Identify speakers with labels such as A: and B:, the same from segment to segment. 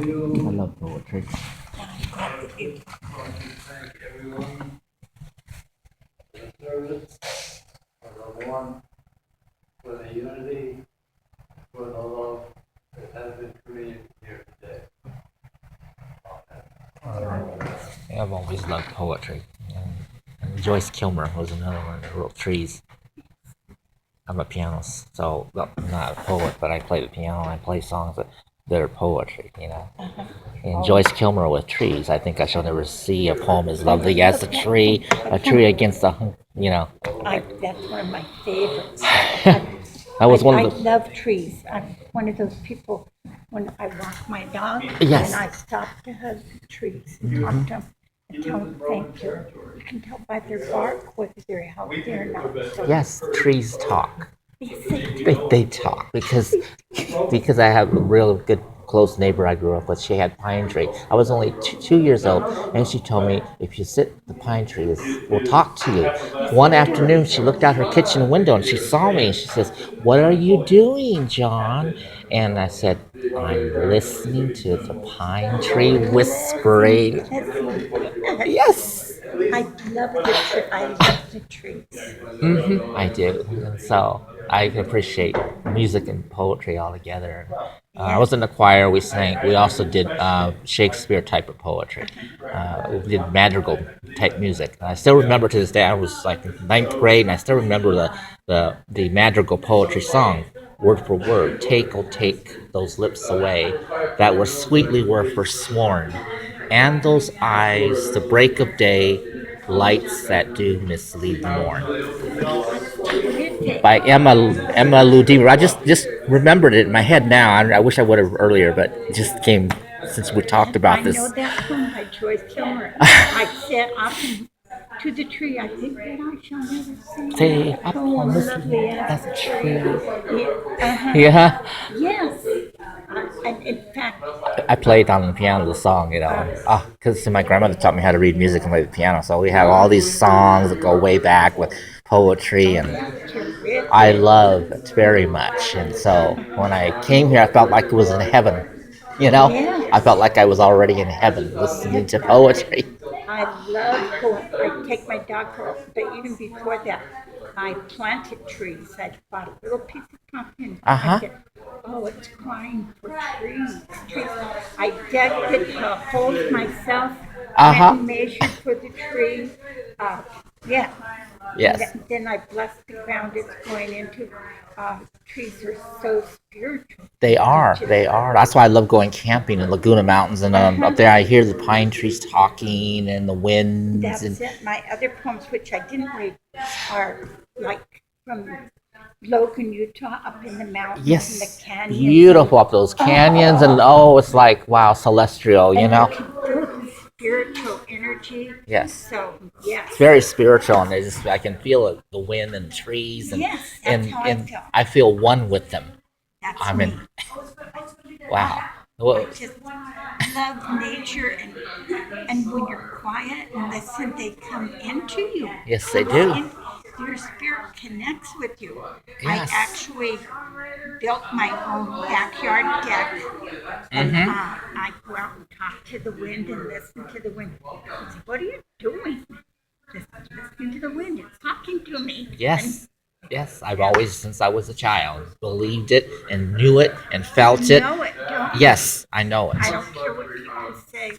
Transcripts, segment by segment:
A: I love poetry.
B: Thank you.
C: Thank everyone for the service, for the warmth, for the unity, for the love that has been created here today.
A: I've always loved poetry. And Joyce Kilmer was another one that wrote trees. I'm a pianist, so well, I'm not a poet, but I play the piano. I play songs that are poetry. And Joyce Kilmer with trees. I think I shall never see a poem as lovely as a tree against a.
B: That's one of my favorites.
A: That was one
B: I
A: of the.
B: love trees. I'm one of those people, when I walk my dog,
A: Yes.
B: and I stop to hug the trees and talk to them and tell them thank you. You can tell by their bark whether they're healthy or not. So
A: Yes, trees talk.
B: yes, they do.
A: They talk because I have a real good close neighbor I grew up with. She had pine tree. I was only 2 years old, and she told me if you sit the pine tree, will talk to you. One afternoon, she looked out her kitchen window and she saw me. And she says, "What are you doing, John?" And I said, "I'm listening to the pine tree whispering." Yes.
B: I love the tree. I love the trees.
A: I do, and so I appreciate music and poetry all together. I was in the choir. We sang. We also did Shakespeare type of poetry. We did madrigal type music. And I still remember to this day. I was like in ninth grade, and I still remember the madrigal poetry song, word for word. Take those lips away, that were sweetly were forsworn, and those eyes, the break of day, lights that do mislead the morn, by Emma Lou Deaver. I just remembered it in my head now. I wish I would have earlier, but it just came since we talked about this.
B: I know that poem by Joyce Kilmer. I sat up to the tree. I think that I shall never see
A: Say
B: a
A: up
B: poem
A: on this
B: lovely as a tree.
A: Yeah,
B: Yes. In fact,
A: I played on the piano the song, because my grandmother taught me how to read music and play the piano. So we have all these songs that go way back with poetry, and I love it very much. And so when I came here, I felt like it was in heaven. I felt like I was already in heaven listening to poetry.
B: I love poem. I take my dog for, but even before that, I planted trees. I bought a little piece of pumpkin. I said, "Oh, it's crying for trees." I dug the holes myself. And measured for the tree. Yeah.
A: Yes.
B: Then I bless the ground it's going into. Trees are so spiritual.
A: They are. They are. That's why I love going camping in Laguna Mountains, and up there I hear the pine trees talking and the winds.
B: That's it. My other poems, which I didn't read, are like from Logan, Utah, up in the mountains and the canyons.
A: Beautiful up those canyons, and it's like wow, celestial.
B: You can feel the spiritual energy.
A: Yes.
B: So yes.
A: It's very spiritual, and I can feel it, the wind and the trees, and
B: yes, that's how I feel.
A: I feel one with them.
B: That's me.
A: Wow.
B: I just love nature, and when you're quiet and listen, they come into you.
A: Yes, they do.
B: Your spirit connects with you.
A: Yes.
B: I actually built my own backyard deck, and I go out and talk to the wind and listen to the wind. I say, "What are you doing?" Just listening to the wind. It's talking to me.
A: Yes. Yes, I've always, since I was a child, believed it and knew it and felt it.
B: Know it, don't you?
A: Yes, I know it.
B: I don't care what people say.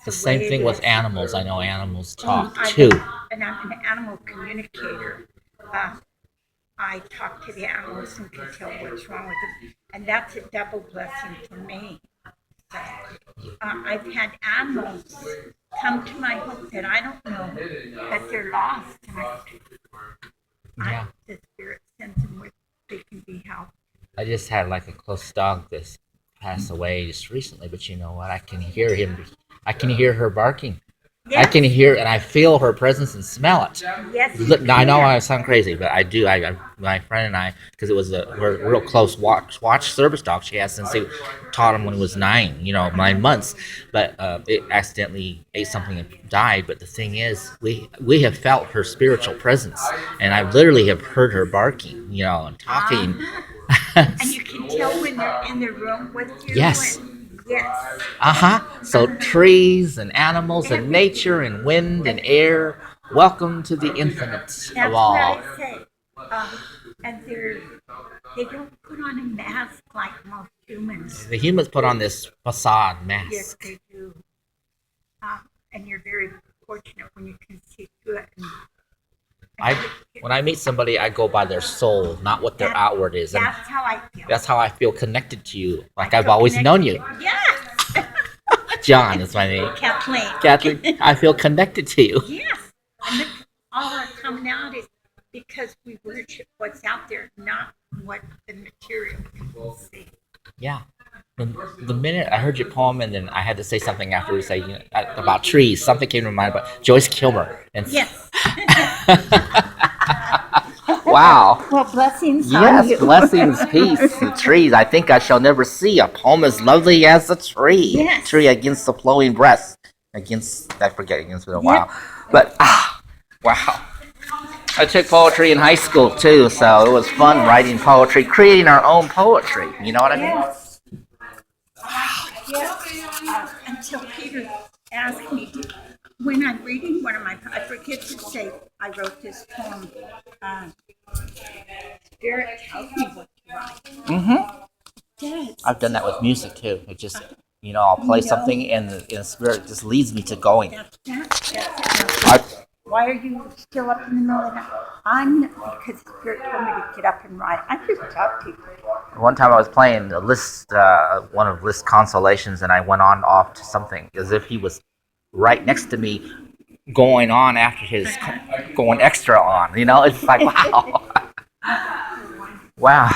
A: The same thing with animals. I know animals talk too.
B: And I'm an animal communicator. I talk to the animals and can tell what's wrong with them. And that's a double blessing for me. So, I've had animals come to my home that I don't know, that they're lost. And the spirit sends them where they can be helped.
A: I just had like a close dog that passed away just recently, but you know what? I can hear him. I can hear her barking. Yes. I can hear and I feel her presence and smell it.
B: Yes.
A: I know I sound crazy, but I do. My friend and I, because it was we're real close watch service dog she has since they taught him when he was 9 months. But it accidentally ate something and died. But the thing is, we have felt her spiritual presence, and I literally have heard her barking, and talking.
B: And you can tell when they're in the room with you.
A: Yes.
B: Yes.
A: So trees and animals and nature and wind and air. Welcome to the infinite
B: That's
A: of
B: what
A: all.
B: I say. And they don't put on a mask like most humans.
A: The humans put on this facade
B: Yes,
A: mask.
B: they do. And you're very fortunate when you can see through it.
A: When I meet somebody, I go by their soul, not what their outward is, and
B: That's how I feel.
A: that's how I feel connected to you, like I've always known you.
B: Yes.
A: John is my name.
B: Kathleen.
A: Kathleen, I feel connected to you.
B: Yes. And all our commonality is because we worship what's out there, not what the material people see.
A: Yeah. And the minute I heard your poem, and then I had to say something after we say about trees, something came to mind about Joyce Kilmer. And
B: yes.
A: Wow.
B: Well, blessings on you.
A: Yes, blessings, peace, the trees. I think I shall never see a poem as lovely as a tree.
B: Yes.
A: Tree against the flowing breast. I forget against it a while. But, wow. I took poetry in high school too, so it was fun writing poetry, creating our own poetry. You know what I mean?
B: Yes. Until Peter asked me, when I'm reading one of my, I forget to say, I wrote this poem. Spirit tells me what to write. Yes.
A: I've done that with music too. It just, I'll play something and the spirit just leads me to going.
B: That's it. Why are you still up in the middle of the night? I'm not, because the Spirit told me to get up and write. I just tell people.
A: One time I was playing a Liszt, one of Liszt's Consolations, and I went on off to something as if he was right next to me, going on after his, going extra on. It's like, wow. Wow.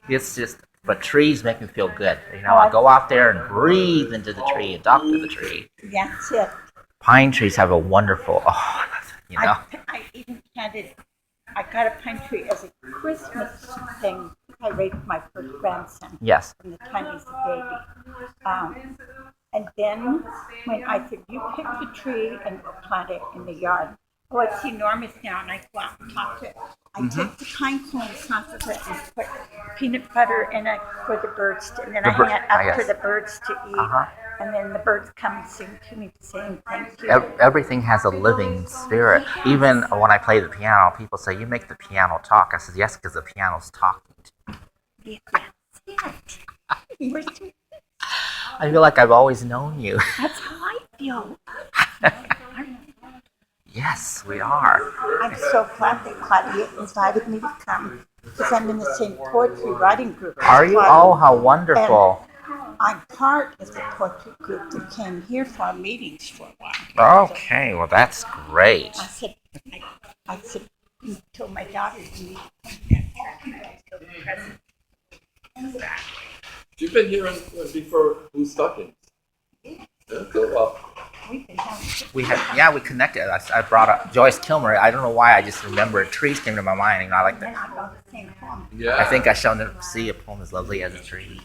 A: It's just, but trees make me feel good. I go out there and breathe into the tree and talk to the tree.
B: That's it.
A: Pine trees have a wonderful,
B: I even I got a pine tree as a Christmas thing. I raised my first grandson.
A: Yes.
B: From the time he's a baby. And then when I said, you pick the tree and plant it in the yard. Oh, it's enormous now, and I go out and talk to it. I take the pine cones off of it and put peanut butter in it for the birds, and then I hang it up for the birds to eat. And then the birds come and sing to me, saying thank you.
A: Everything has a living spirit. Yes. Even when I play the piano, people say, you make the piano talk. I said, yes, because the piano's talking to me.
B: That's it.
A: I feel like I've always known you.
B: That's how I feel.
A: Yes, we are.
B: I'm so glad that Claudia invited me to come, because I'm in the same poetry writing group.
A: Are you? Oh, how wonderful.
B: And I'm part of the poetry group that came here for our meetings for a while.
A: Okay, well, that's great.
B: I said, told my daughter to meet until the present.
D: You've been here before Blue Stockings. Yeah, cool.
A: We connected. I brought up Joyce Kilmer. I don't know why. I just remember trees came to my mind. I like that.
D: Yeah.
A: I think I shall never see a poem as lovely as a tree.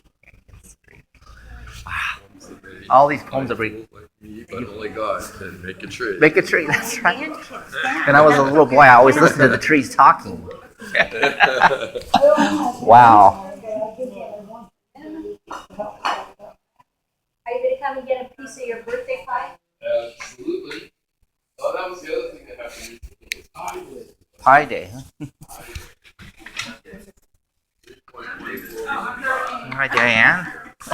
A: Wow. All these poems are pretty.
D: But only God can make a tree.
A: Make a tree. That's right. When I was a little boy, I always listened to the trees talking. Wow.
E: Are you going to come and get a piece of your birthday pie?
D: Absolutely. Oh, that was the other thing that happened recently. Pie Day.
A: Pie Day, huh? Hi, Diane.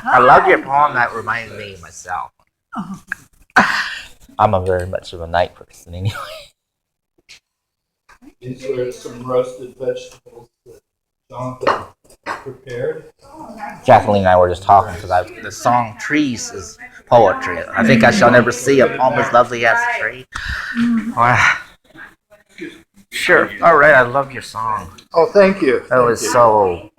A: I love your poem. That reminded me of myself. I'm very much of a night person anyway.
C: These were some roasted vegetables that Jonathan prepared.
A: Kathleen and I were just talking because the song "Trees" is poetry. I think I shall never see a poem as lovely as a tree. Wow. Sure. All right. I love your song.
C: Oh, thank you.
A: That was so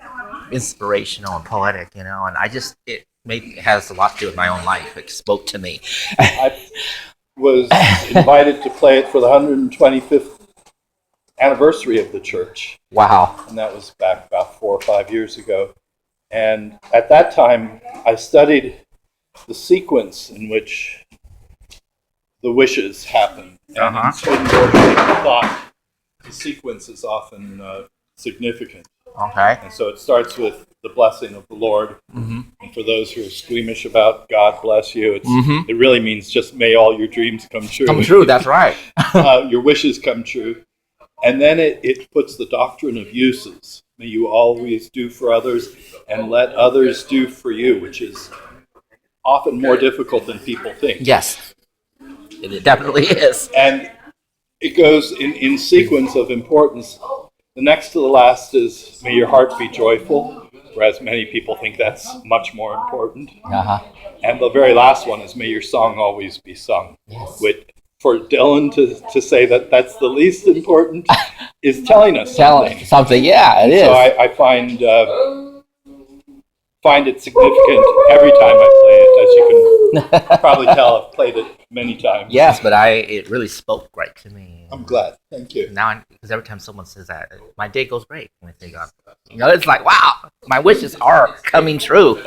A: inspirational and poetic, and it has a lot to do with my own life. It spoke to me.
C: I was invited to play it for the 125th anniversary of the church.
A: Wow.
C: And that was back about 4 or 5 years ago. And at that time, I studied the sequence in which the wishes happen. And in Swedenborg, people thought the sequence is often significant.
A: Okay.
F: And so it starts with the blessing of the Lord.
A: Mm-hmm.
F: And for those who are squeamish about God bless you,
A: Mm-hmm.
F: it really means just may all your dreams come true.
A: Come true. That's right.
F: Your wishes come true. And then it puts the doctrine of uses. May you always do for others and let others do for you, which is often more difficult than people think.
A: Yes, it definitely is.
F: And it goes in sequence of importance. The next to the last is, may your heart be joyful, whereas many people think that's much more important.
A: Uh-huh.
F: And the very last one is, may your song always be sung.
A: Yes.
F: Which, for Dylan to say that that's the least important is telling us
A: Tell
F: something.
A: something. Yeah, it is.
F: So I find it significant every time I play it. As you can probably tell, I've played it many times.
A: Yes, but it really spoke great to me.
F: I'm glad. Thank you.
A: Now, because every time someone says that, my day goes great when I say God. It's like, wow, my wishes are coming true.